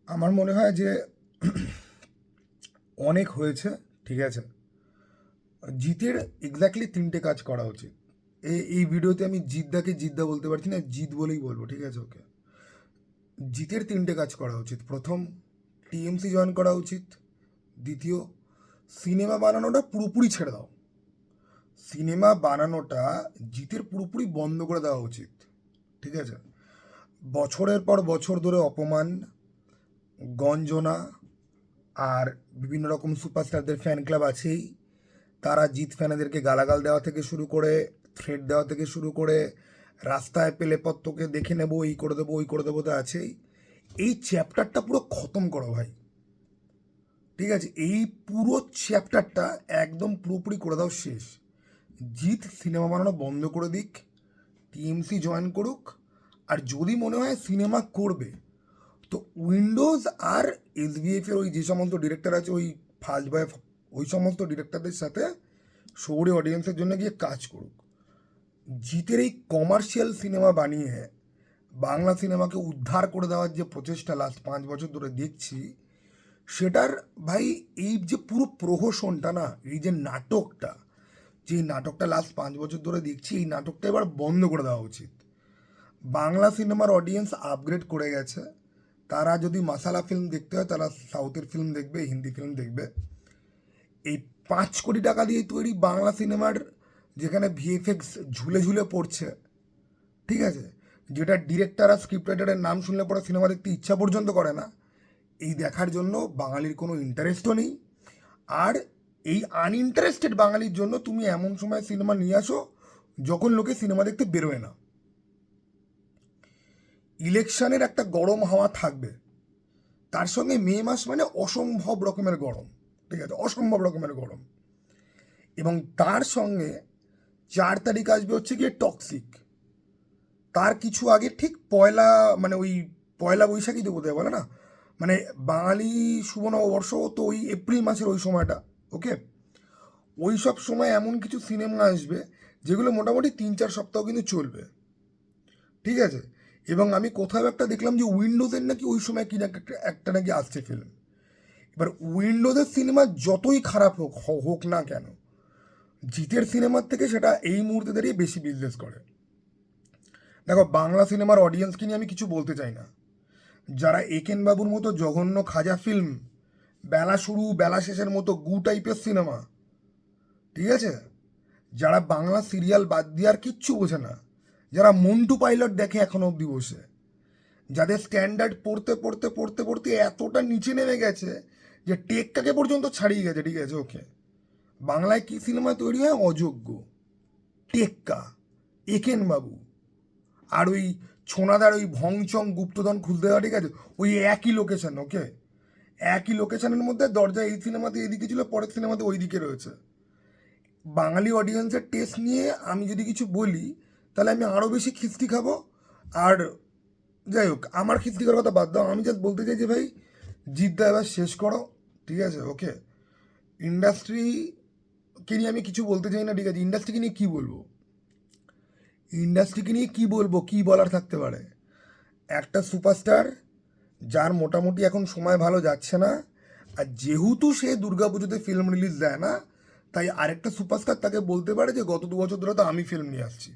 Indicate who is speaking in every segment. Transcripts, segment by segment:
Speaker 1: আমার মনে হয় যে অনেক হয়েছে, ঠিক আছে। জিতের এক্স্যাক্টলি তিনটে কাজ করা উচিত। এই ভিডিওতে আমি জিদ্দাকে জিদ্দা বলতে পারছি না, জিত বলেই বলবো, ঠিক আছে, ওকে। জিতের তিনটে কাজ করা উচিত। প্রথম, টিএমসি জয়েন করা উচিত। দ্বিতীয়, সিনেমা বানানোটা পুরোপুরি ছেড়ে দাও। সিনেমা বানানোটা জিতের পুরোপুরি বন্ধ করে দেওয়া উচিত, ঠিক আছে। বছরের পর বছর ধরে অপমান, গঞ্জনা, আর বিভিন্ন রকম সুপারস্টারদের ফ্যান ক্লাব আছেই। তারা জিত ফ্যানেদেরকে গালাগাল দেওয়া থেকে শুরু করে, থ্রেট দেওয়া থেকে শুরু করে, রাস্তায় পেলে পত্রকে দেখে নেবো, এই করে দেবো ওই করে দেবো, তো আছেই। এই চ্যাপ্টারটা পুরো খতম করো ভাই, ঠিক আছে। এই পুরো চ্যাপ্টারটা একদম পুরোপুরি করে দাও শেষ। জিৎ সিনেমা বানানো বন্ধ করে দিক, টিএমসি জয়েন করুক। আর যদি মনে হয় সিনেমা করবে, তো উইন্ডোজ আর এসবিএফ এর ওই যে সমস্ত ডিরেক্টর আছে, ওই ফার্স্ট বয়, ওই সমস্ত ডিরেক্টরদের সাথে শহুরে অডিয়েন্সের জন্য গিয়ে কাজ করুক। জিতের এই কমার্শিয়াল সিনেমা বানিয়ে বাংলা সিনেমাকে উদ্ধার করে দেওয়ার যে প্রচেষ্টা লাস্ট 5 বছর ধরে দেখছি, সেটার ভাই এই যে পুরো প্রহসনটা না, এই যে নাটকটা, যে নাটকটা লাস্ট 5 বছর ধরে দেখছি, এই নাটকটা এবার বন্ধ করে দেওয়া উচিত। বাংলা সিনেমার অডিয়েন্স আপগ্রেড করে গেছে। তারা যদি মাসালা ফিল্ম দেখতে হয়, তারা সাউথের ফিল্ম দেখবে, হিন্দি ফিল্ম দেখবে। এই 5 কোটি টাকা দিয়ে তৈরি বাংলা সিনেমার, যেখানে ভিএফএক্স ঝুলে ঝুলে পড়ছে, ঠিক আছে, যেটা ডিরেক্টর আর স্ক্রিপ্ট রাইটারের নাম শুনলে পরে সিনেমা দেখতে ইচ্ছা পর্যন্ত করে না, এই দেখার জন্য বাঙালির কোনো ইন্টারেস্টও নেই। আর এই আনইন্টারেস্টেড বাঙালির জন্য তুমি এমন সময় সিনেমা নিয়ে আসো যখন লোকে সিনেমা দেখতে বেরোয় না। ইলেকশনের একটা গরম হাওয়া থাকবে, তার সঙ্গে মে মাস মানে অসম্ভব রকমের গরম, ঠিক আছে, অসম্ভব রকমের গরম। এবং তার সঙ্গে 4 তারিখ আসবে হচ্ছে গিয়ে টক্সিক। তার কিছু আগে ঠিক পয়লা, মানে ওই পয়লা বৈশাখী তো বোধহয় বলে না, মানে বাঙালি শুভ নববর্ষ তো ওই এপ্রিল মাসের ওই সময়টা, ওকে। ওই সব সময় এমন কিছু সিনেমা আসবে যেগুলো মোটামুটি 3-4 সপ্তাহ কিন্তু চলবে, ঠিক আছে। এবং আমি কোথাও একটা দেখলাম যে উইন্ডোজের নাকি ওই সময় কি না একটা নাকি আসছে ফিল্ম। এবার উইন্ডোজের সিনেমা যতই খারাপ হোক হোক না কেন, জিতের সিনেমার থেকে সেটা এই মুহূর্তে দাঁড়িয়ে বেশি বিজনেস করে। দেখো, বাংলা সিনেমার অডিয়েন্সকে নিয়ে আমি কিছু বলতে চাই না। যারা একেন বাবুর মতো জঘন্য খাজা ফিল্ম, বেলা শুরু বেলা শেষের মতো গু টাইপের সিনেমা, ঠিক আছে, যারা বাংলা সিরিয়াল বাদ দিয়ে আর কিচ্ছু বোঝে না, যারা মন্টু পাইলট দেখে এখনো অবধি বসে, যাদের স্ট্যান্ডার্ড পড়তে পড়তে পড়তে পড়তে এতটা নিচে নেমে গেছে যে টেক্কাকে পর্যন্ত ছাড়িয়ে গেছে, ঠিক আছে, ওকে। বাংলায় কি সিনেমা তৈরি হয়? অযোগ্য, টেক্কা, একেন বাবু, আর ওই ছোনাদার ওই ভংচং গুপ্তধন খুলতে দেওয়া, ঠিক আছে, ওই একই লোকেশন, ওকে। একই লোকেশনের মধ্যে দরজা এই সিনেমাতে এইদিকে ছিল, পরের সিনেমাতে ওই দিকে রয়েছে। বাঙালি অডিয়েন্সের টেস্ট নিয়ে আমি যদি কিছু বলি, তাহলে আমি আরও বেশি খিস্তি খাবো। আর যাই হোক, আমার খিস্তি করার কথা বাদ দাও, আমি জাস্ট বলতে চাই যে ভাই, জিদ্দা এবার শেষ করো, ঠিক আছে, ওকে। ইন্ডাস্ট্রিকে নিয়ে আমি কিছু বলতে চাই না, ঠিক আছে। ইন্ডাস্ট্রিকে নিয়ে কী বলবো, ইন্ডাস্ট্রিকে নিয়ে কী বলবো, কী বলার থাকতে পারে? একটা সুপারস্টার, যার মোটামুটি এখন সময় ভালো যাচ্ছে না, আর যেহেতু সে দুর্গাপুজোতে ফিল্ম রিলিজ দেয় না, তাই আরেকটা সুপারস্টার তাকে বলতে পারে যে গত 2 বছর ধরে তো আমি ফিল্ম নিয়ে আসছি।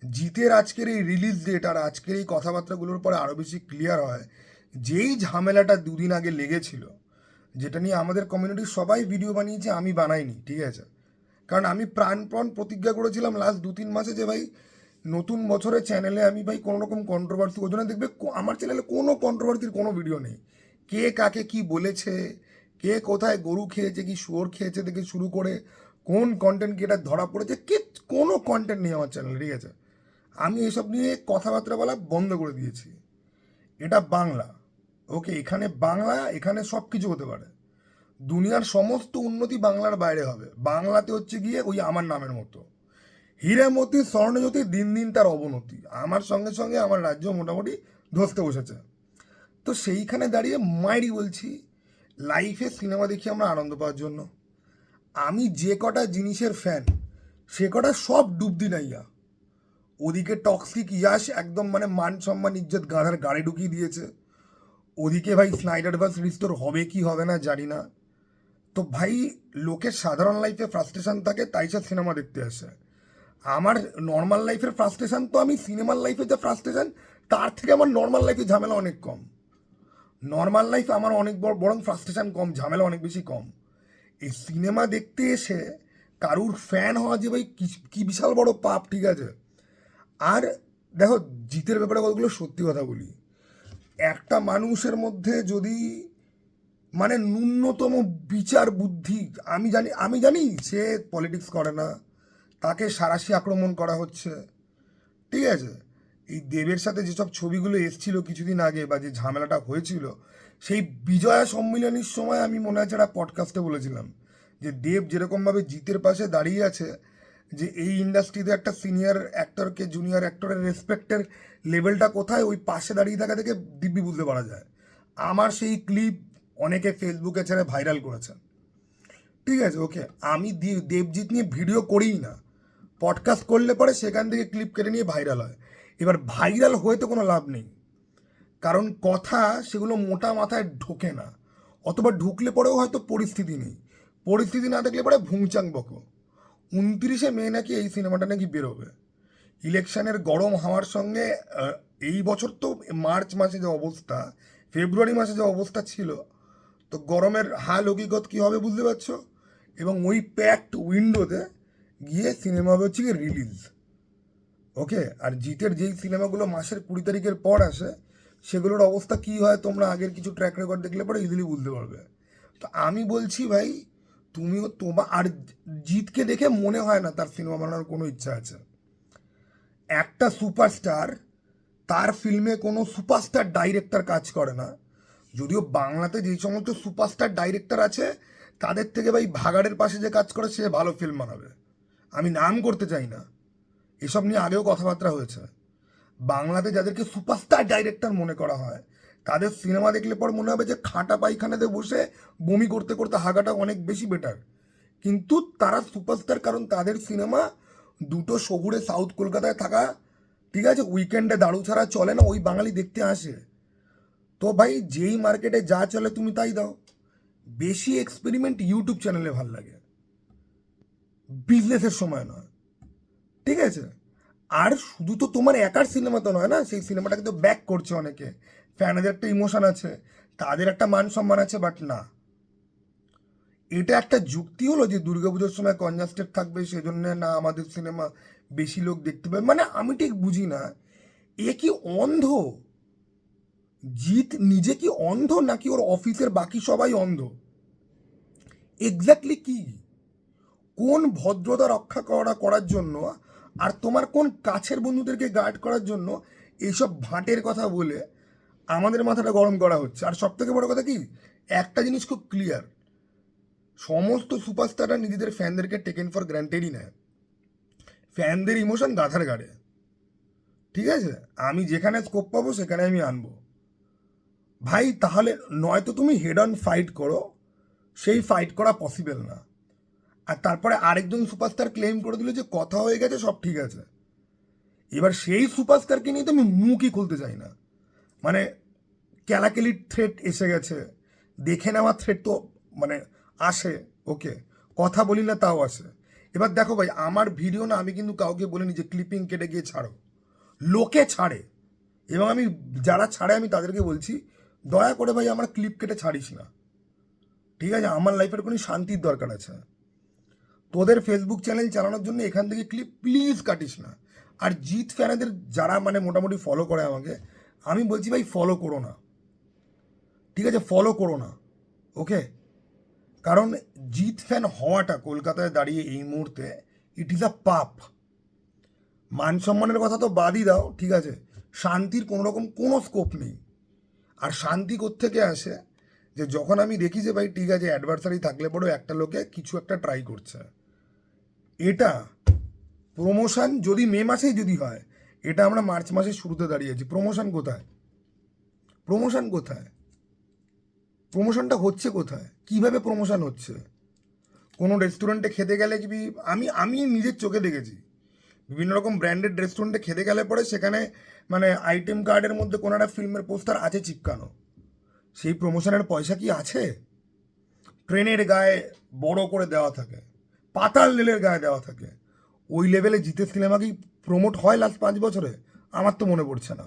Speaker 1: জিতের আজকের এই রিলিজ ডেট আর আজকের এই কথাবার্তাগুলোর পরে আরও বেশি ক্লিয়ার হয় যেই ঝামেলাটা দুদিন আগে লেগেছিল, যেটা নিয়ে আমাদের কমিউনিটির সবাই ভিডিও বানিয়েছে, আমি বানাইনি, ঠিক আছে। কারণ আমি প্রাণপণ প্রতিজ্ঞা করেছিলাম লাস্ট 2-3 মাসে যে ভাই, নতুন বছরে চ্যানেলে আমি ভাই কোনো রকম কন্ট্রোভার্সি, ওই জন্য দেখবে আমার চ্যানেলে কোনো কন্ট্রোভার্সির কোনো ভিডিও নেই। কে কাকে কি বলেছে, কে কোথায় গরু খেয়েছে কি শুয়োর খেয়েছে থেকে শুরু করে কোন কন্টেন্ট কি এটা ধরা পড়েছে, কোনো কন্টেন্ট নেই আমার চ্যানেলে, ঠিক আছে। আমি এসব নিয়ে কথাবার্তা বলা বন্ধ করে দিয়েছি। এটা বাংলা, ওকে, এখানে বাংলা, এখানে সব কিছু হতে পারে। দুনিয়ার সমস্ত উন্নতি বাংলার বাইরে হবে, বাংলাতে হচ্ছে গিয়ে ওই আমার নামের মতো হীরামতি স্বর্ণজ্যোতি, দিন দিন তার অবনতি। আমার সঙ্গে সঙ্গে আমার রাজ্য মোটামুটি ধসতে বসেছে। তো সেইখানে দাঁড়িয়ে মাইরি বলছি, লাইফে সিনেমা দেখি আমরা আনন্দ পাওয়ার জন্য। আমি যে কটা জিনিসের ফ্যান, সে কটা সব ডুব দি নাইয়া। ওদিকে টক্সিক ইয়াশ একদম মানে মান সম্মান ইজ্জত গাধার গাড়ি ঢুকিয়ে দিয়েছে, ওদিকে ভাই স্নাইডারভার্স রিস্টোর হবে কি হবে না জানি না। তো ভাই লোকের সাধারণ লাইফে ফ্রাস্ট্রেশন থাকে, তাই সে সিনেমা দেখতে আসে। আমার নর্মাল লাইফের ফ্রাস্ট্রেশন তো আমি সিনেমার লাইফে যে ফ্রাস্ট্রেশন তার থেকে আমার নর্মাল লাইফে ঝামেলা অনেক কম। নর্মাল লাইফ আমার অনেক বরং ফ্রাস্ট্রেশন কম, ঝামেলা অনেক বেশি কম। এই সিনেমা দেখতে এসে কারুর ফ্যান হওয়া যে ভাই কি বিশাল বড় পাপ, ঠিক আছে। আর দেখো, জিতের ব্যাপারে কতগুলো সত্যি কথা বলি। একটা মানুষের মধ্যে যদি মানে ন্যূনতম বিচার বুদ্ধি, আমি জানি সে পলিটিক্স করে না, তাকে সাঁড়াশি আক্রমণ করা হচ্ছে, ঠিক আছে। এই দেবের সাথে যেসব ছবিগুলো এসছিল কিছুদিন আগে বা যে ঝামেলাটা হয়েছিল, সেই বিজয়া সম্মিলনীর সময় আমি মনে আছে একটা পডকাস্টে বলেছিলাম যে দেব যেরকমভাবে জিতের পাশে দাঁড়িয়ে আছে, যে এই ইন্ডাস্ট্রিতে একটা সিনিয়র অ্যাক্টরকে জুনিয়র অ্যাক্টরের রেসপেক্টের লেভেলটা কোথায় ওই পাশে দাঁড়িয়ে থাকা থেকে দিব্যি বুঝতে পারা যায়। আমার সেই ক্লিপ অনেকে ফেসবুকে ছেড়ে ভাইরাল করেছে, ঠিক আছে। ওকে, আমি দেবজিৎ নিয়ে ভিডিও করিই না, পডকাস্ট করলে পরে সেখান থেকে ক্লিপ কেটে নিয়ে ভাইরাল হয়। এবার ভাইরাল হয়ে তো কোনো লাভ নেই, কারণ কথা সেগুলো মোটা মাথায় ঢোকে না, অথবা ঢুকলে পরেও হয়তো পরিস্থিতি নেই, পরিস্থিতি না দেখলে পরে ভুংচাং বকো। 29শে মে নাকি এই সিনেমাটা নাকি বেরোবে। ইলেকশনের গরম হাওয়ার সঙ্গে এই বছর তো মার্চ মাসে যে অবস্থা, ফেব্রুয়ারি মাসে যে অবস্থা ছিল, তো গরমের হাল হকিকত কী হবে বুঝতে পারছো। এবং ওই প্যাকড উইন্ডোতে গিয়ে সিনেমা হবে হচ্ছে কি রিলিজ। ওকে, আর জিতের যেই সিনেমাগুলো মাসের 20 তারিখের পর আসে সেগুলোর অবস্থা কী হয় তোমরা আগের কিছু ট্র্যাক রেকর্ড দেখলে পরে ইজিলি বুঝতে পারবে। তো আমি বলছি ভাই, তুমিও আর জিতকে দেখে মনে হয় না তার সিনেমা বানানোর কোনো ইচ্ছা আছে। একটা সুপারস্টার, তার ফিল্মে কোনো সুপারস্টার ডাইরেক্টর কাজ করে না। যদিও বাংলাতে যেই সমস্ত সুপারস্টার ডাইরেক্টর আছে তাদের থেকে ভাই ভাগাড়ের পাশে যে কাজ করে সে ভালো ফিল্ম বানাবে। আমি নাম করতে চাই না, এসব নিয়ে আগেও কথাবার্তা হয়েছে। বাংলাতে যাদেরকে সুপারস্টার ডাইরেক্টর মনে করা হয় তাদের সিনেমা দেখলে পর মনে হবে যে খাটা পায়খানাতে বসে বমি করতে করতে হাগাটা অনেক বেশি বেটার। কিন্তু তারা সুপারস্টার কারণ তাদের সিনেমা দুটো শহুরে সাউথ কলকাতায় থাকা, ঠিক আছে, উইকেন্ডে দাড়ু ছাড়া চলে না, ওই বাঙালি দেখতে আসে। তো ভাই যেই মার্কেটে যা চলে তুমি তাই দাও। বেশি এক্সপেরিমেন্ট ইউটিউব চ্যানেলে ভাল লাগে, বিজনেসের সময় নয়, ঠিক আছে। আর শুধু তো তোমার একার সিনেমা তো নয় না, সেই সিনেমাটাকে তো ব্যাক করছে অনেকে, ফ্যানদের একটা ইমোশন আছে, তাদের একটা মান সম্মান আছে। বাট না, এটা একটা যুক্তি হলো যে দুর্গাপুজোর সময় কনজাস্টেড থাকবে সেজন্য না আমাদের সিনেমা বেশি লোক দেখতে পাবে। মানে আমি ঠিক বুঝি না, এ কি অন্ধ? জিৎ নিজে কি অন্ধ নাকি ওর অফিসের বাকি সবাই অন্ধ? এক্স্যাক্টলি কি, কোন ভদ্রতা রক্ষা করার জন্য আর তোমার কোন কাছের বন্ধুদেরকে গার্ড করার জন্য এইসব ভাটের কথা বলে আমাদের মাথাটা গরম করা হচ্ছে? আর সব থেকে বড় কথা কি, একটা জিনিস খুব ক্লিয়ার, সমস্ত সুপারস্টাররা নিজেদের ফ্যানদেরকে টেকেন ফর গ্রান্টেডই নেয়। ফ্যানদের ইমোশন গাধার গাড়ে, ঠিক আছে। আমি যেখানে স্কোপ পাবো সেখানে আমি আনবো ভাই। তাহলে নয়তো তুমি হেড অন ফাইট করো, সেই ফাইট করা পসিবল না। আর তারপরে আরেকজন সুপারস্টার ক্লেম করে দিল যে কথা হয়ে গেছে, সব ঠিক আছে। এবার সেই সুপারস্টারকে নিয়ে তো আমি মুখই খুলতে চাই না। মানে ক্যালাকেলির থ্রেট এসে গেছে, দেখে নেওয়ার থ্রেট তো মানে আসে, ওকে, কথা বলি না তাও আসে। এবার দেখো ভাই, আমার ভিডিও না আমি কিন্তু কাউকে বলিনি যে ক্লিপিং কেটে গিয়ে ছাড়ো, লোকে ছাড়ে। এবং আমি যারা ছাড়ে আমি তাদেরকে বলছি দয়া করে ভাই আমার ক্লিপ কেটে ছাড়িস না, ঠিক আছে। আমার লাইফের কোনো শান্তির দরকার আছে, তোদের ফেসবুক চ্যানেল চালানোর জন্য এখান থেকে ক্লিপ প্লিজ কাটিস না। আর জিৎ ফ্যানেদের যারা মানে মোটামুটি ফলো করে আমাকে, আমি বলছি ভাই ফলো করো না, ঠিক আছে, ফলো করো না, ওকে। কারণ জিৎ ফ্যান হওয়াটা কলকাতায় দাঁড়িয়ে এই মুহূর্তে ইট ইজ আ পাপ। মান সম্মানের কথা তো বাদই দাও, ঠিক আছে, শান্তির কোনো রকম কোনো স্কোপ নেই। আর শান্তি কোত্থেকে আসে, যে যখন আমি দেখি যে ভাই ঠিক আছে অ্যাডভার্সারি থাকলে পরেও একটা লোকে কিছু একটা ট্রাই করছে। এটা প্রমোশন যদি মে মাসেই যদি হয়, এটা আমরা মার্চ মাসের শুরুতে দাঁড়িয়েছি, প্রমোশন কোথায়? প্রমোশন কোথায়? প্রমোশনটা হচ্ছে কোথায়? কিভাবে প্রমোশন হচ্ছে? কোনো রেস্টুরেন্টে খেতে গেলে কি, আমি আমি নিজের চোখে দেখেছি বিভিন্ন রকম ব্র্যান্ডেড রেস্টুরেন্টে খেতে গেলে পরে সেখানে মানে আইটেম কার্ডের মধ্যে কোনো একটা ফিল্মের পোস্টার আছে চিপকানো, সেই প্রমোশনের পয়সা কি আছে? ট্রেনের গায়ে বড় করে দেওয়া থাকে, পাতাল রেলের গায়ে দেওয়া থাকে। ওই লেভেলে জিতের সিনেমা কি প্রমোট হয় লাস্ট 5 বছরে? আমার তো মনে পড়ছে না,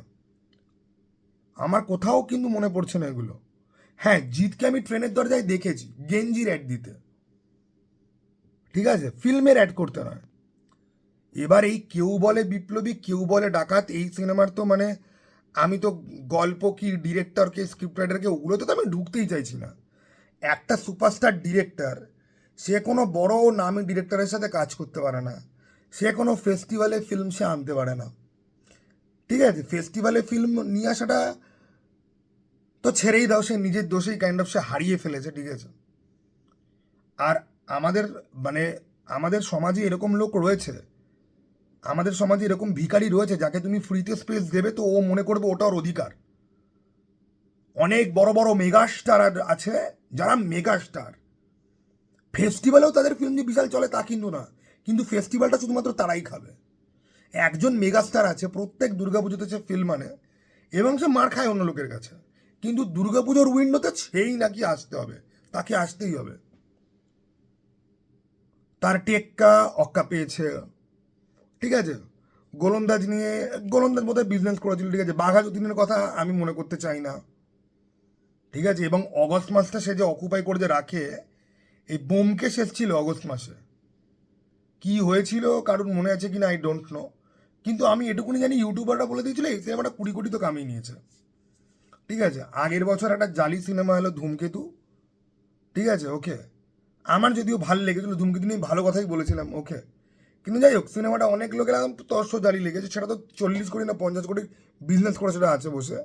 Speaker 1: আমার কোথাও কিন্তু মনে পড়ছে না এগুলো। হ্যাঁ, জিতকে আমি ট্রেনের দরজায় দেখেছি গেঞ্জির অ্যাড দিতে, ঠিক আছে, ফিল্মের অ্যাড করতে নয়। এবার এই কেউ বলে বিপ্লবী, কেউ বলে ডাকাত, এই সিনেমার তো মানে আমি তো গল্প কি ডিরেক্টরকে স্ক্রিপ্ট রাইটারকে ওগুলোতে তো আমি ঢুকতেই চাইছি না। একটা সুপারস্টার ডিরেক্টর, সে কোনো বড় নামী ডিরেক্টরের সাথে কাজ করতে পারে না, সে কোনো ফেস্টিভ্যালে ফিল্ম সে আনতে পারে না, ঠিক আছে। ফেস্টিভ্যালে ফিল্ম নিয়ে আসাটা তো ছেড়েই দাও, সে নিজের দোষেই কাইন্ড অফ সে হারিয়ে ফেলেছে, ঠিক আছে। আর আমাদের মানে আমাদের সমাজে এরকম লোক রয়েছে, আমাদের সমাজে এরকম ভিখারি রয়েছে যাকে তুমি ফ্রিতে স্পেস দেবে তো ও মনে করবে ওটা ওর অধিকার। অনেক বড় বড় মেগা স্টার আছে যারা মেগা স্টার, ফেস্টিভ্যালেও তাদের ফিল্ম যে বিশাল চলে তা কিন্তু না, কিন্তু ফেস্টিভ্যালটা শুধুমাত্র তারাই খাবে। একজন মেগাস্টার আছে প্রত্যেক দুর্গাপুজোতে সে ফিল্ম আনে এবং সে মার খায় অন্য লোকের কাছে, কিন্তু দুর্গাপুজোর উইন্ডোতে সেই নাকি আসতে হবে, তাকে আসতেই হবে। তার টেক্কা অক্কা পেয়েছে, ঠিক আছে। গোলন্দাজ নিয়ে, গোলন্দাজ বোধহয় বিজনেস করেছিল, ঠিক আছে। বাঘা যতীনের কথা আমি মনে করতে চাই না, ঠিক আছে। এবং অগস্ট মাসটা সে যে অকুপাই করে যে রাখে, এই বোমকেশ এসেছিল অগস্ট মাসে, কি হয়েছিল কারণ মনে আছে কিনা আই ডোন্ট নো, কিন্তু আমি এটুকুনি জানি ইউটিউবাররা বলে দিয়েছিল এই সিনেমাটা 20 কোটি তো কামিয়ে নিয়েছে, ঠিক আছে। আগের বছর একটা জালি সিনেমা হলো ধূমকেতু, ঠিক আছে, ওকে। আমার যদিও ভালো লেগেছিল ধূমকেতু নিয়ে, ভালো কথাই বলেছিলাম, ওকে। কিন্তু যাই হোক, সিনেমাটা অনেক লোকের একদম তর্স জালি লেগেছে, সেটা তো 40 কোটি না 50 কোটি বিজনেস করে সেটা আছে বসে।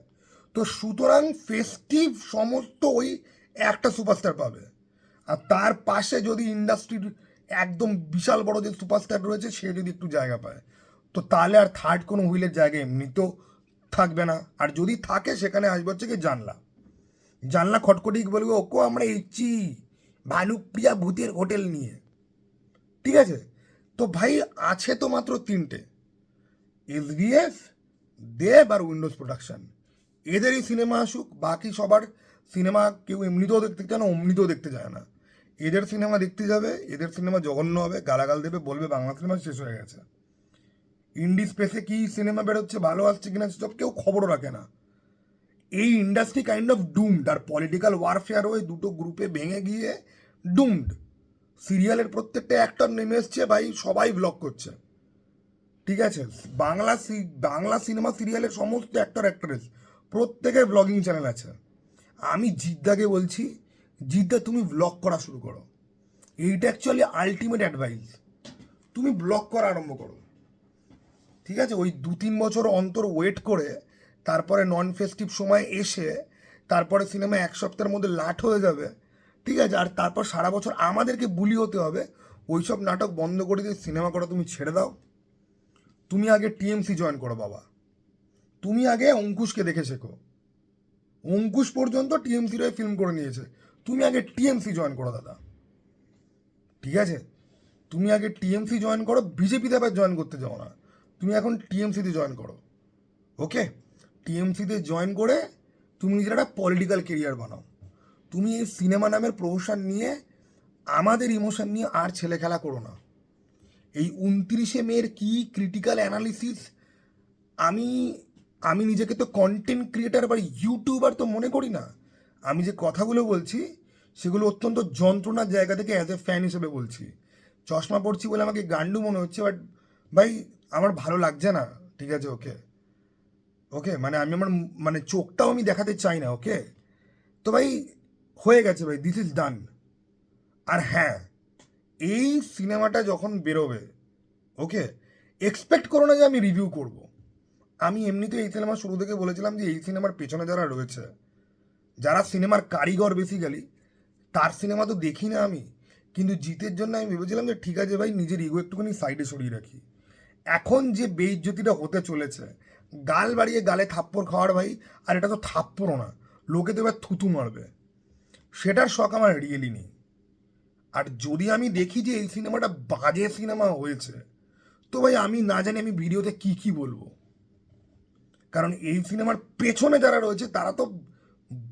Speaker 1: তো সুতরাং ফেস্টিভ সমস্ত ওই একটা সুপারস্টার পাবে, আর তার পাশে যদি ইন্ডাস্ট্রির একদম বিশাল বড় যে সুপারস্টার রয়েছে সে যদি একটু জায়গা পায়, তো তাহলে আর থার্ড কোনো হুইলের জায়গা এমনিতেও থাকবে না। আর যদি থাকে সেখানে আসবে হচ্ছে কি জানলা, জানলা খটখটি বলবে ওকো আমরা এসছি ভানুপ্রিয়া ভূতের হোটেল নিয়ে, ঠিক আছে। তো ভাই আছে তো মাত্র 3টে, এসবিএফ, দেব আর উইন্ডোজ প্রোডাকশন। এদেরই সিনেমা আসুক, বাকি সবার সিনেমা কেউ এমনিতেও দেখতে চায় না, অমনিতেও দেখতে যায় না। এদের সিনেমা দেখতে যাবে, এদের সিনেমা জঘন্য হবে, গালাগাল দেবে, বলবে বাংলা সিনেমা শেষ হয়ে গেছে। ইন্ডি স্পেসে কি সিনেমা বেরোচ্ছে, ভালো আসছে কিনা সব কেউ খবরও রাখে না। এই ইন্ডাস্ট্রি কাইন্ড অফ ডুমড, আর পলিটিক্যাল ওয়ারফেয়ার হয়ে দুটো গ্রুপে ভেঙে গিয়ে ডুমড। সিরিয়ালের প্রত্যেকটা অ্যাক্টর নেমে এসছে ভাই, সবাই ব্লগ করছে, ঠিক আছে। বাংলা সিনেমা সিরিয়ালের সমস্ত অ্যাক্টর অ্যাক্ট্রেস প্রত্যেকের ব্লগিং চ্যানেল আছে। আমি জিদ্দাকে বলছি, জিদ্দা তুমি ব্লগ করা শুরু করো, এইটা অ্যাকচুয়ালি আলটিমেট অ্যাডভাইস। তুমি ব্লগ করা আরম্ভ করো, ঠিক আছে। ওই 2-3 বছর অন্তর ওয়েট করে তারপরে নন ফেস্টিভ সময় এসে তারপরে সিনেমা 1 সপ্তাহের মধ্যে লাট হয়ে যাবে, ঠিক আছে। আর তারপর সারা বছর আমাদেরকে বুলি হতে হবে, ওইসব নাটক বন্ধ করে দিয়ে সিনেমা করা তুমি ছেড়ে দাও। তুমি আগে টিএমসি জয়েন করো বাবা, তুমি আগে অঙ্কুশকে দেখে শেখো। অঙ্কুশ পর্যন্ত টিএমসির হয়ে ফিল্ম করে নিয়েছে, তুমি আগে টিএমসি জয়েন করো দাদা, ঠিক আছে। তুমি আগে টিএমসি জয়েন করো, বিজেপিতে আবার জয়েন করতে যাও না, তুমি এখন টিএমসিতে জয়েন করো, ওকে। টিএমসিতে জয়েন করে তুমি নিজের একটা পলিটিক্যাল কেরিয়ার বানাও। তুমি এই সিনেমা নামের প্রফেশন নিয়ে আমাদের ইমোশন নিয়ে আর ছেলে খেলা করো না। এই 29শে মের কি ক্রিটিক্যাল অ্যানালিসিস, আমি আমি নিজেকে তো কন্টেন্ট ক্রিয়েটার বা ইউটিউবার তো মনে করি না। আমি যে কথাগুলো বলছি সেগুলো অত্যন্ত যন্ত্রণার জায়গা থেকে অ্যাজ এ ফ্যান হিসেবে বলছি। চশমা পড়ছি বলে আমাকে গান্ডু মনে হচ্ছে, বাট ভাই আমার ভালো লাগছে না, ঠিক আছে, ওকে। ওকে মানে আমি আমার মানে চোখটাও আমি দেখাতে চাই না, ওকে। তো ভাই হয়ে গেছে ভাই, দিস ইজ ডান। আর হ্যাঁ, এই সিনেমাটা যখন বেরোবে, ওকে, এক্সপেক্ট করো না যে আমি রিভিউ করব। আমি এমনিতে এই সিনেমা শুরু থেকে বলেছিলাম যে এই সিনেমার পেছনে যারা রয়েছে, যারা সিনেমার কারিগর বেসিক্যালি, তার সিনেমা তো দেখি না আমি, কিন্তু জিতের জন্য আমি ভেবেছিলাম যে ঠিক আছে ভাই নিজের ইগো একটুখানি সাইডে সরিয়ে রাখি। এখন যে বেইজ্জতিটা হতে চলেছে, গাল বাড়িয়ে গালে থাপ্পড় খাওয়ার ভাই, আর এটা তো থাপ্পড়ও না, লোকে তো এবার থুতু মারবে, সেটার শখ আমার রিয়েলি নেই। আর যদি আমি দেখি যে এই সিনেমাটা বাজে সিনেমা হয়েছে, তো ভাই আমি না জানি আমি ভিডিওতে কি বলবো, কারণ এই সিনেমার পেছনে যারা রয়েছে তারা তো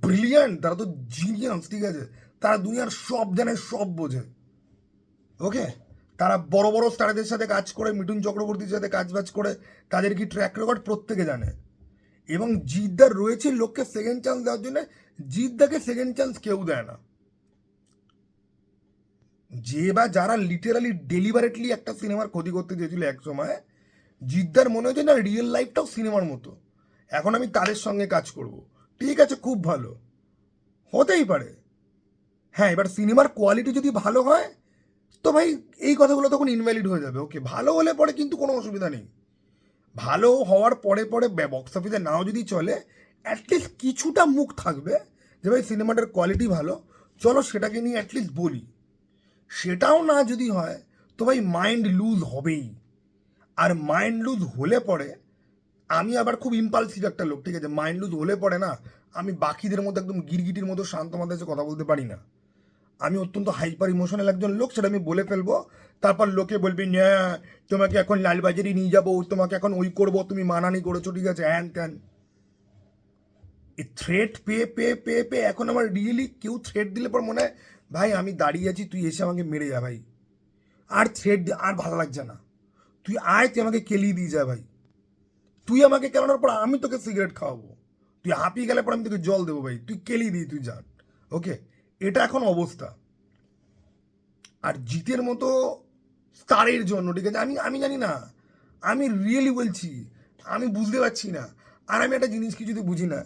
Speaker 1: ব্রিলিয়ান্ট, তারা তো জিনিয়াস, ঠিক আছে, তারা দুনিয়ার সব জানে, সব বোঝে। ওকে, তারা বড় বড় স্টারদের সাথে কাজ করে, মিঠুন চক্রবর্তীর সাথে কাজ বাজ করে, তাদের কি ট্র্যাক রেকর্ড প্রত্যেকে জানে। এবং জিদ্দার রয়েছে লোককে সেকেন্ড চান্স দেওয়ার জন্য, জিদ্দাকে সেকেন্ড চান্স কেউ দেয় না। যে বা যারা লিটারালি ডেলিভারেটলি একটা সিনেমার ক্ষতি করতে চেয়েছিল এক সময়, জিদ্দার মনে হচ্ছে না রিয়েল লাইফটাও সিনেমার মতো, এখন আমি তাদের সঙ্গে কাজ করব। ঠিক আছে, খুব ভালো, হতেই পারে। হ্যাঁ, এবার সিনেমার কোয়ালিটি যদি ভালো হয় তো ভাই এই কথাগুলো তখন ইনভ্যালিড হয়ে যাবে। ওকে, ভালো হলে পরে কিন্তু কোনো অসুবিধা নেই। ভালো হওয়ার পরে পরে বক্স অফিসে নাও যদি চলে, অ্যাটলিস্ট কিছুটা মুখ থাকবে যে ভাই সিনেমাটার কোয়ালিটি ভালো, চলো সেটাকে নিয়ে অ্যাটলিস্ট বলি। সেটাও না যদি হয় তো ভাই মাইন্ড লুজ হবেই। আর মাইন্ড লুজ হলে পরে, আমি আবার খুব ইম্পালসিভ একটা লোক, ঠিক আছে, মাইন্ড লুজ হলে পরে না আমি বাকিদের মতো একদম গিরগিটির মতো শান্ত মাথায় এসে কথা বলতে পারি না। আমি অত্যন্ত হাইপার ইমোশনাল একজন লোক, সেটা আমি বলে ফেলবো, তারপর লোকে বলবে না তোমাকে এখন লালবাজারি নিয়ে যাবো, তোমাকে এখন ওই করবো, তুমি মানানি করেছো, ঠিক আছে, হ্যান ত্যান। এই থ্রেট পেয়ে পেয়ে পেয়ে পেয়ে এখন আমার রিয়েলি কেউ থ্রেট দিলে পর মনে হয় ভাই আমি দাঁড়িয়ে আছি, তুই এসে আমাকে মেরে যা ভাই, আর থ্রেট আর ভালো লাগছে না, তুই আয়, তুই আমাকে কেলিয়ে দিয়ে যা ভাই, তুই আমাকে কেলানোর পর আমি তোকে সিগারেট খাওয়াবো, তুই হাঁপিয়ে গেলে পর আমি তোকে জল দেবো ভাই, তুই কেলিয়ে দিই, তুই যান। ওকে, এটা এখন অবস্থা। আর জিতের মতো স্টারের জন্য, ঠিক আছে, আমি আমি জানি না, আমি রিয়েলি বলছি, আমি বুঝতে পারছি না। আর আমি একটা জিনিস কিছুতে বুঝি না,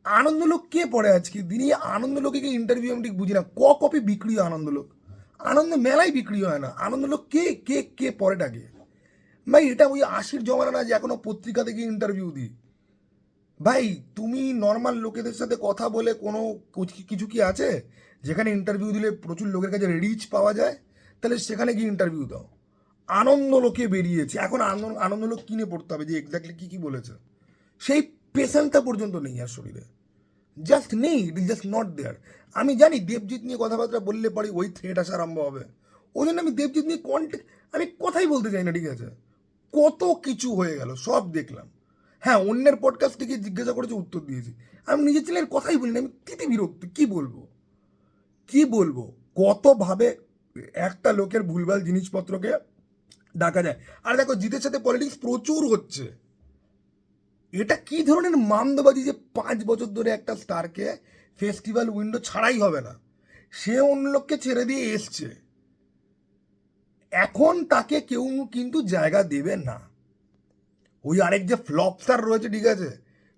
Speaker 1: আনন্দলোক কে পড়ে আজকে দিনে, আনন্দলোকে ইন্টারভিউ আমি ঠিক বুঝি না, কপি বিক্রি হয় আনন্দলোক, আনন্দ মেলায় বিক্রি হয় না, আনন্দলোক কে কে কে পরেটাকে ভাই, এটা ওই 80-র জমানা না যে এখনো পত্রিকা থেকে ইন্টারভিউ দিই। ভাই তুমি নর্মাল লোকেদের সাথে কথা বলে কোনো কিছু কি আছে যেখানে ইন্টারভিউ দিলে প্রচুর লোকের কাছে রিচ পাওয়া যায়? তাহলে সেখানে গিয়ে ইন্টারভিউ দাও। আনন্দ লোকে বেরিয়েছে, এখন আনন্দ আনন্দ লোক কিনে পড়তে হবে যে এক্স্যাক্টলি কী কী বলেছে, সেই পেশেন্টটা পর্যন্ত নেই আর শরীরে, জাস্ট নেই, it is just not there. আমি জানি দেবজিৎ নিয়ে কথাবার্তা বললে পরে ওই থ্রেট আসা আরম্ভ হবে, ওই জন্য আমি দেবজিৎ নিয়ে আমি কথাই বলতে চাই না, ঠিক আছে, কত কিছু হয়ে গেল সব দেখলাম। হ্যাঁ, অন্যের পডকাস্ট থেকে জিজ্ঞাসা করেছে, উত্তর দিয়েছি, আমি নিজের চ্যানেলের কথাই বলি না, আমি তিতি বিরক্ত, কি বলবো কি বলবো, কতভাবে একটা লোকের ভুলভাল জিনিসপত্রকে ডাকা যায়। আর দেখো জিতের সাথে পলিটিক্স প্রচুর হচ্ছে, এটা কি ধরনের মামদাবাজি যে 5 বছর ধরে একটা স্টারকে ফেস্টিভ্যাল উইন্ডো ছাড়াই হবে না, সে অন্য লোককে ছেড়ে দিয়ে এসছে, এখন তাকে কেউ কিন্তু জায়গা দেবে না। ওই আরেক যে ফ্লপ স্টার রয়েছে, ঠিক আছে,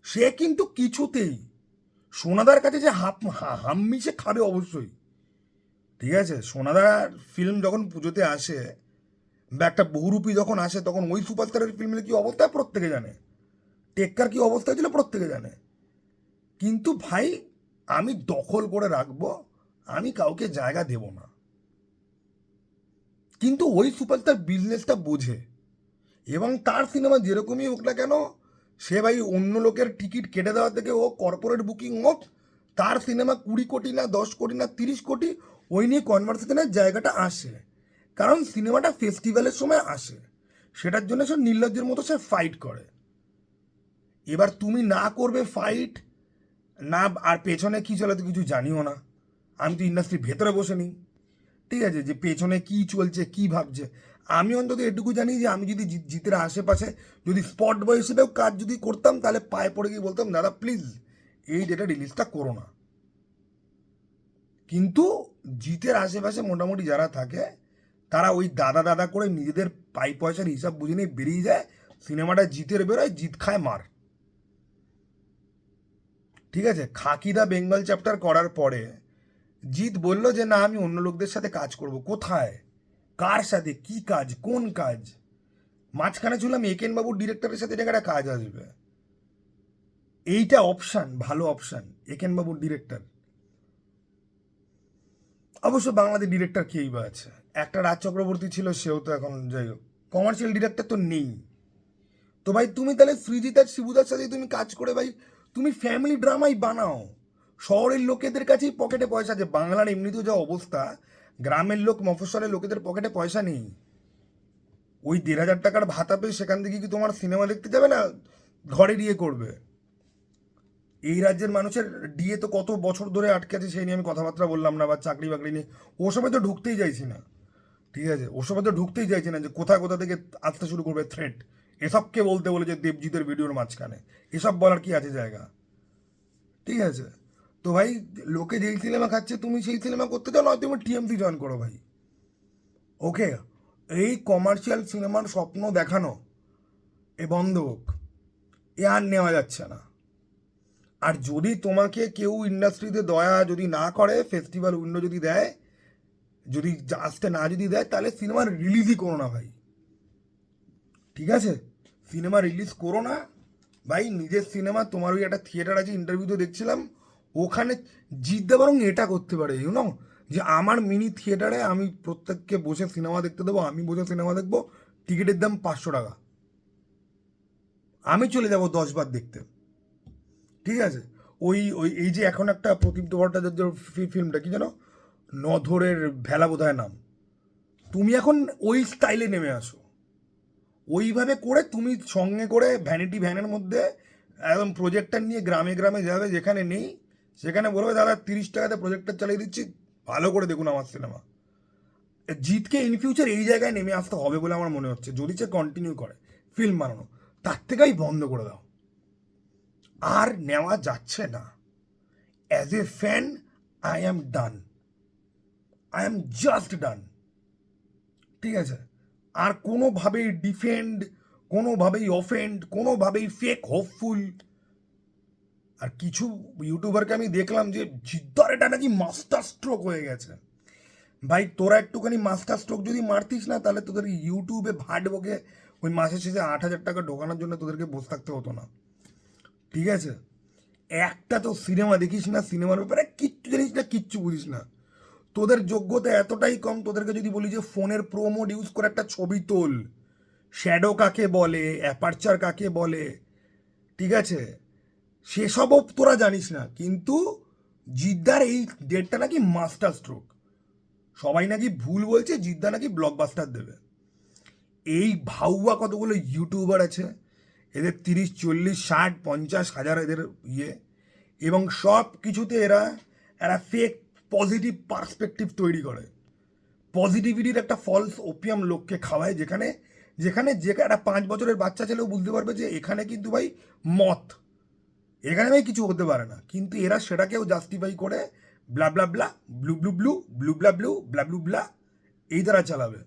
Speaker 1: সে কিন্তু কিছুতেই সোনাদার কাছে যে হাম্মিসে খাবে অবশ্যই, ঠিক আছে, সোনাদার ফিল্ম যখন পুজোতে আসে বা একটা বহুরূপী যখন আসে, তখন ওই সুপারস্টারের ফিল্মের কি অবস্থা প্রত্যেকে জানে, টেক্কার কি অবস্থা ছিল প্রত্যেকে জানে। কিন্তু ভাই আমি দখল করে রাখবো, আমি কাউকে জায়গা দেব না। কিন্তু ওই সুপারস্টার বিজনেসটা বোঝে, এবং তার সিনেমা যেরকমই হোক না কেন, সে ভাই অন্য লোকের টিকিট কেটে দেওয়া থেকে ও কর্পোরেট বুকিং হোক, তার সিনেমা 20 কোটি না 10 কোটি না 30 কোটি, ওই নিয়ে কনভারসেশনের জায়গাটা আসে, কারণ সিনেমাটা ফেস্টিভ্যালের সময় আসে, সেটার জন্য সে নির্লজ্জের মতো সে ফাইট করে। এবার তুমি না করবে ফাইট না, আর পেছনে কী চলে তো কিছু জানিও না, আমি তো ইন্ডাস্ট্রির ভেতরে বসে নিই, ঠিক আছে, যে পেছনে কী চলছে কী ভাবছে, আমি অন্তত এটুকু জানি যে আমি যদি জিতের আশেপাশে যদি স্পট বয় হিসেবেও কাজ যদি করতাম, তাহলে পায়ে পড়ে গিয়ে বলতাম দাদা প্লিজ এই ডেটা রিলিজটা করো না। কিন্তু জিতের আশেপাশে মোটামুটি যারা থাকে, তারা ওই দাদা দাদা করে নিজেদের পাই পয়সার হিসাব বুঝে নিয়ে বেরিয়ে যায়, সিনেমাটা জিতের বেরোয়, জিত খায় মার। ঠিক আছে, খাকিদা বেঙ্গল চ্যাপ্টার করার পরে জিৎ বলল যে না আমি অন্য লোকদের সাথে কাজ করব, কোথায়, কার সাথে, কি কাজ, কোন কাজ? মাঝখানে ছিলাম একেন বাবুর ডিরেক্টরের সাথে একটা কাজ আসবে, এইটা অপশান, ভালো অপশান, একেন বাবুর ডিরেক্টর। অবশ্য বাংলাদেশ ডিরেক্টর কেই বা আছে, একটা রাজ চক্রবর্তী ছিল, সেও তো এখন যাই হোক, কমার্শিয়াল ডিরেক্টর তো নেই। তো ভাই তুমি তাহলে সৃজিত আর শিবুদার সাথে তুমি কাজ করে ভাই তুমি ফ্যামিলি ড্রামাই বানাও, শহরের লোকেদের কাছেই পকেটে পয়সা আছে, বাংলার এমনিতেও যা অবস্থা, গ্রামের লোক মফস্বলের লোকেদের পকেটে পয়সা নেই, ওই 1,500 টাকার ভাতা পেয়ে সেখান থেকে কি তোমার সিনেমা দেখতে যাবে না ঘরে গিয়ে করবে? এই রাজ্যের মানুষের ডিএ তো কত বছর ধরে আটকে আছে, সেই নিয়ে আমি কথাবার্তা বললাম না, বা চাকরি বাকরি নিয়ে ওসবে তো ঢুকতেই চাইছি না। ঠিক আছে, ওসবে তো ঢুকতেই চাইছি না, যে কোথা থেকে আসতে শুরু করবে থ্রেট, এসবকে বলতে বলে যে দেবজিতের ভিডিওর মাঝখানে এসব বলার কি আছে জায়গা? ঠিক আছে, তো ভাই লোকে যেই সিনেমা খাচ্ছে তুমি সেই সিনেমা করতে চাও, নয় তুমি টিএমসি জয়েন করো ভাই। ওকে, এই কমার্শিয়াল সিনেমার স্বপ্ন দেখানো এ বন্ধ হোক, এ আর নেওয়া যাচ্ছে না। আর যদি তোমাকে কেউ ইন্ডাস্ট্রিতে দয়া যদি না করে, ফেস্টিভ্যাল উইন্ডো যদি দেয়, যদি আসতে না যদি দেয়, তাহলে সিনেমা রিলিজই করো না ভাই। ঠিক আছে, সিনেমা রিলিজ করো না ভাই। নিজের সিনেমা, তোমার ওই একটা থিয়েটার আছে, ইন্টারভিউতে দেখছিলাম, ওখানে জিততে বরং এটা করতে পারে ইউনো, যে আমার মিনি থিয়েটারে আমি প্রত্যেককে বসে সিনেমা দেখতে দেবো, আমি বসে সিনেমা দেখবো, টিকিটের দাম 500 টাকা, আমি চলে যাব 10 বার দেখতে। ঠিক আছে, ওই ওই এই যে এখন একটা প্রদীপ ভট্টাচার্যের ফিল্মটা কি যেন, নধরের ভেলা বোধহয় নাম, তুমি এখন ওই স্টাইলে নেমে আসো, ওইভাবে করে তুমি সঙ্গে করে ভ্যানিটি ভ্যানের মধ্যে একদম প্রজেক্টর নিয়ে গ্রামে গ্রামে যাবে, যেখানে নেই সেখানে বলবে দাদা 30 টাকাতে প্রজেক্টর চালিয়ে দিচ্ছি, ভালো করে দেখুন আমার সিনেমা। জিতকে ইন ফিউচার এই জায়গায় নেমে আসতে হবে বলে আমার মনে হচ্ছে, যদি সে কন্টিনিউ করে ফিল্ম বানানো, তার থেকেই বন্ধ করে দাও, আর নেওয়া যাচ্ছে না। As a fan I am done, I am just done. ঠিক আছে, আর কোনোভাবেই ডিফেন্ড, কোনোভাবেই অফেন্ড, কোনোভাবেই ফেক হোপফুল। আর কিছু ইউটিউবারকে আমি দেখলাম যে জিদ্দার এটা নাকি মাস্টার স্ট্রোক হয়ে গেছে। ভাই তোরা একটুখানি মাস্টার স্ট্রোক যদি মারতিস না, তাহলে তোদের ইউটিউবে ভাট বকে ওই মাসের শেষে 8,000 টাকা ঢোকানোর জন্য তোদেরকে বসে থাকতে হতো না। ঠিক আছে, একটা তো সিনেমা দেখিস না, সিনেমার ব্যাপারে কিচ্ছু জানিস না, কিচ্ছু বুঝিস না, তোদের যোগ্যতা এতটাই কম, তোদেরকে যদি বলি যে ফোনের প্রো মোড ইউজ করে একটা ছবি তোল, শ্যাডো কাকে বলে, অ্যাপারচার কাকে বলে, ঠিক আছে, সেসবও তোরা জানিস না। কিন্তু জিদ্দার এই ডেটটা নাকি মাস্টার স্ট্রোক, সবাই নাকি ভুল বলছে, জিদ্দা নাকি ব্লকবাস্টার দেবে। এই ভাউয়া কতগুলো ইউটিউবার আছে, এদের 30, 40, 60, 50 হাজার এদের ইয়ে, এবং সব কিছুতে এরা একটা ফেক পজিটিভ পার্সপেক্টিভ তৈরি করে, পজিটিভিটির একটা ফলস ওপিয়াম লোককে খাওয়ায়, যেখানে যেখানে যে একটা 5 বছরের বাচ্চা ছেলেও বুঝতে পারবে যে এখানে কিন্তু ভাই মত, এখানে ভাই কিছু হতে পারে না, কিন্তু এরা সেটাকেও জাস্টিফাই করে ব্লা ব্লা ব্লা, ব্লু ব্লু ব্লু, ব্লু ব্লা ব্লু, ব্লা ব্লু ব্লা, এই দ্বারা চালাবে।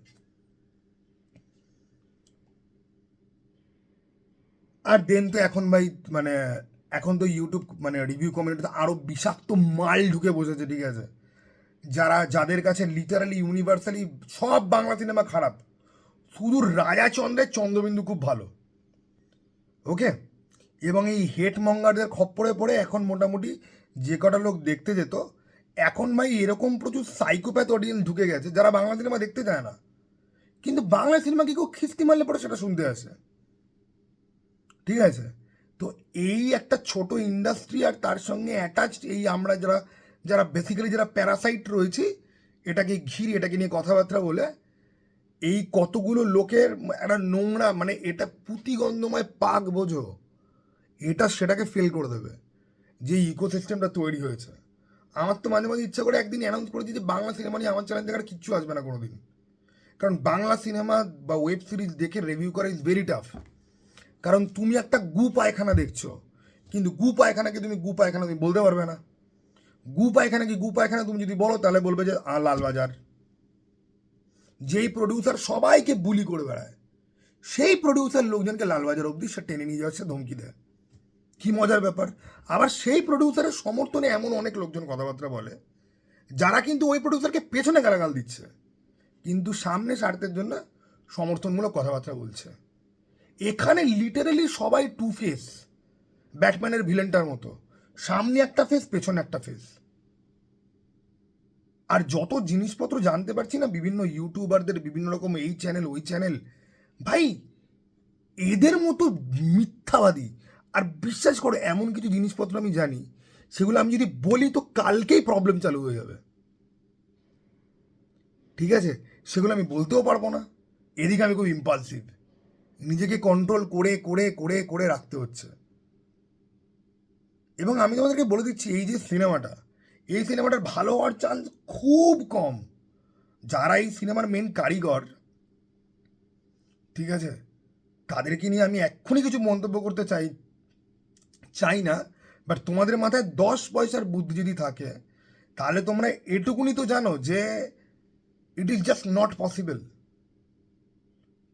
Speaker 1: আর দেন তো এখন ভাই মানে এখন তো ইউটিউব মানে রিভিউ কমিউনিটিতে আরও বিষাক্ত মাল ঢুকে বসেছে। ঠিক আছে, যাদের কাছে লিটারালি ইউনিভার্সালি সব বাংলা সিনেমা খারাপ, শুধু রাজাচন্দ্রের চন্দ্রবিন্দু খুব ভালো। ওকে, এবং এই হেট মঙ্গারদের খপ্পরে পড়ে এখন মোটামুটি যে কটা লোক দেখতে যেত, এখন ভাই এরকম প্রচুর সাইকোপ্যাথ অডিয়েন্স ঢুকে গেছে যারা বাংলা সিনেমা দেখতে যায় না, কিন্তু বাংলা সিনেমা কি কেউ খিস্তি মারলে পরে সেটা শুনতে আসে। ঠিক আছে, তো এই একটা ছোট ইন্ডাস্ট্রি, আর তার সঙ্গে অ্যাটাচড এই আমরা যারা যারা বেসিক্যালি যারা প্যারাসাইট রয়েছি, এটাকে ঘিরে এটাকে নিয়ে কথাবার্তা বলে, এই কতগুলো লোকের একটা নোংরা মানে এটা পুঁতিগন্ধময় পাক বোঝো, এটা সেটাকে ফেল করে দেবে, যে ইকোসিস্টেমটা তৈরি হয়েছে। আমার তো মাঝে মাঝে ইচ্ছা করে একদিন অ্যানাউন্স করেছি যে বাংলা সিনেমা নিয়ে আমার চ্যানেল থেকে আর কিচ্ছু আসবে না কোনোদিন, কারণ বাংলা সিনেমা বা ওয়েব সিরিজ দেখে রিভিউ করা ইজ ভেরি টাফ। কারণ তুমি একটা গু পায়খানা দেখছো, কিন্তু গু পায়খানাকে তুমি গু পায়খানা তুমি বলতে পারবে না। গু পায়খানা কি গু পায়খানা তুমি যদি বলো, তাহলে বলবে যে লালবাজার। যেই প্রডিউসার সবাইকে বুলি করে বেড়ায়, সেই প্রডিউসার লোকজনকে লালবাজার অবধি সে টেনে নিয়ে যাচ্ছে, ধমকি দেয়। কি মজার ব্যাপার। আবার সেই প্রডিউসারের সমর্থনে এমন অনেক লোকজন কথাবার্তা বলে, যারা কিন্তু ওই প্রডিউসারকে পেছনে গালাগাল দিচ্ছে, কিন্তু সামনে স্বার্থের জন্য সমর্থনমূলক কথাবার্তা বলছে। এখানে লিটারেলি সবাই টু ফেস, ব্যাটম্যানের ভিলেনটার মতো, সামনে একটা ফেস, পেছনে একটা ফেস। আর যত জিনিসপত্র জানতে পারছি না বিভিন্ন ইউটিউবারদের, বিভিন্ন রকম এই চ্যানেল ওই চ্যানেল, ভাই এদের মতো মিথ্যাবাদী। আর বিশ্বাস করো এমন কিছু জিনিসপত্র আমি জানি, সেগুলো আমি যদি বলি তো কালকেই প্রবলেম চালু হয়ে যাবে। ঠিক আছে, সেগুলো আমি বলতেও পারবো না, এদিকে আমি খুব ইম্পালসিভ, নিজেকে কন্ট্রোল করে করে করে করে রাখতে হচ্ছে। এবং আমি তোমাদেরকে বলে দিচ্ছি এই যে সিনেমাটা, এই সিনেমাটার ভালো হওয়ার চান্স খুব কম। যারা এই সিনেমার মেন কারিগর, ঠিক আছে, তাদেরকে নিয়ে আমি এক্ষুনি কিছু মন্তব্য করতে চাই না। বাট তোমাদের মাথায় 10 পয়সার বুদ্ধি যদি থাকে, তাহলে তোমরা এটুকুনি তো জানো যে ইট ইজ জাস্ট নট পসিবল।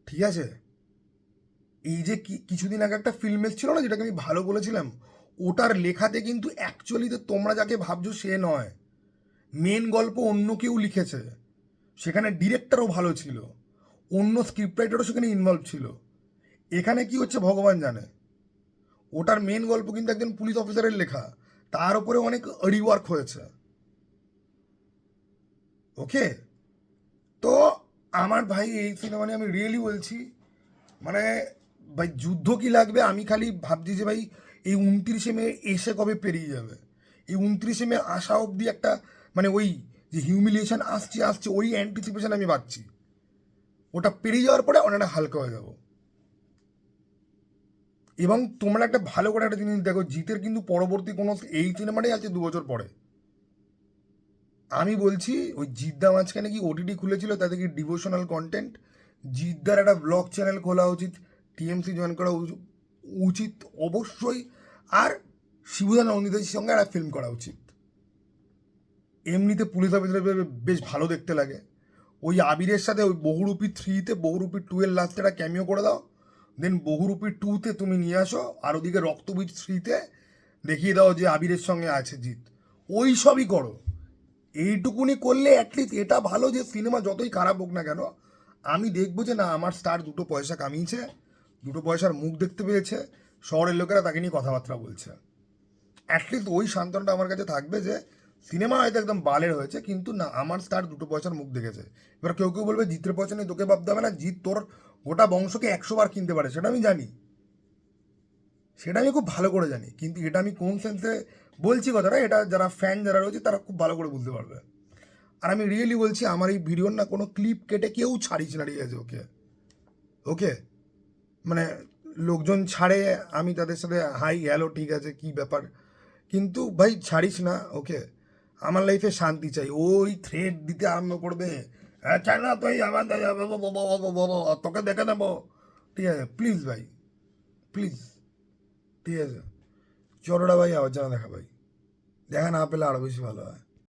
Speaker 1: ঠিক আছে, এই যে কিছুদিন আগে একটা ফিল্ম এসেছিল না, যেটাকে আমি ভালো বলেছিলাম, ওটার লেখাতে কিন্তু অ্যাকচুয়ালিতে তোমরা যাকে ভাবছো সে নয়, মেন গল্প অন্য কেউ লিখেছে। সেখানে ডিরেক্টরও ভালো ছিল, অন্য স্ক্রিপ্ট রাইটারও সেখানে ইনভলভ ছিল। এখানে কি হচ্ছে ভগবান জানে। ওটার মেন গল্প কিন্তু একজন পুলিশ অফিসারের লেখা, তার উপরে অনেক রিওয়ার্ক হয়েছে। ওকে, তো আমার ভাই এই সিনেমা নিয়ে আমি রিয়েলি বলছি, মানে ভাই যুদ্ধ কি লাগবে, আমি খালি ভাবছি যে ভাই এই 29শে মে এসে কবে পেরিয়ে যাবে। এই 29শে মে আসা অবধি একটা মানে ওই যে হিউমিলিয়েশন আসছে আসছে ওই অ্যান্টিসিপেশন আমি পাচ্ছি। ওটা পেরিয়ে যাওয়ার পরে অনেকটা হালকা হয়ে যাব। এবং তোমরা একটা ভালো করে একটা জিনিস দেখো, জিতের কিন্তু পরবর্তী কোনো এই সিনেমাটাই আছে 2 বছর পরে। আমি বলছি ওই জিদ্দা মাঝখানে কি ওটিটি খুলেছিল, তাতে কি ডিভোশনাল কন্টেন্ট, জিদ্দার একটা ব্লগ চ্যানেল খোলা উচিত, টিএমসি জয়েন করা উচিত অবশ্যই। আর শিবুদা নন্দিতাজির সঙ্গে একটা ফিল্ম করা উচিত। এমনিতে পুলিশ অফিসার বেশ ভালো দেখতে লাগে। ওই আবিরের সাথে ওই বহুরূপী 3-তে, বহুরূপী 2-এর লাস্টে একটা ক্যামিও করে দাও, দেন বহুরূপী 2-তে তুমি নিয়ে আসো, আর ওদিকে রক্তবীজ 3-তে দেখিয়ে দাও যে আবিরের সঙ্গে আছে জিৎ। ওই সবই করো। এইটুকুনি করলে অ্যাটলিস্ট এটা ভালো যে সিনেমা যতই খারাপ হোক না কেন, আমি দেখবো যে না আমার স্টার 2 পয়সা কামিয়েছে, 2 পয়সার মুখ দেখতে পেয়েছে, শহরের লোকেরা তাকে নিয়ে কথাবার্তা বলছে। অ্যাটলিস্ট ওই সান্ত্বনাটা আমার কাছে থাকবে যে সিনেমা হয়তো একদম বালের হয়েছে, কিন্তু না আমার স্টার 2 পয়সার মুখ দেখেছে। এবার কেউ কেউ বলবে জিতের পয়সা নিয়ে তোকে ভাবতে হবে না, জিত তোর গোটা বংশকে 100 বার কিনতে পারে, সেটা আমি জানি, সেটা আমি খুব ভালো করে জানি। কিন্তু এটা আমি কোন সেন্সে বলছি কথাটা, এটা যারা ফ্যান যারা রয়েছে তারা খুব ভালো করে বুঝতে পারবে। আর আমি রিয়েলি বলছি, আমার এই ভিডিওর না কোনো ক্লিপ কেটে কেউ ছাড়িস না, ঠিক আছে? ওকে ওকে, মানে লোকজন ছাড়ে, আমি তাদের সাথে হাই হ্যালো ঠিক আছে কী ব্যাপার, কিন্তু ভাই ছাড়িস না। ওকে, আমার লাইফে শান্তি চাই। ওই থ্রেড দিতে আরম্ভ করবে, হ্যাঁ চাই না তুই আমার তোকে দেখে নেবো, ঠিক আছে? প্লিজ ভাই, প্লিজ, ঠিক আছে? চলোটা ভাই আবার জানা দেখা ভাই, দেখা না পেলে আরও বেশি ভালো হয়।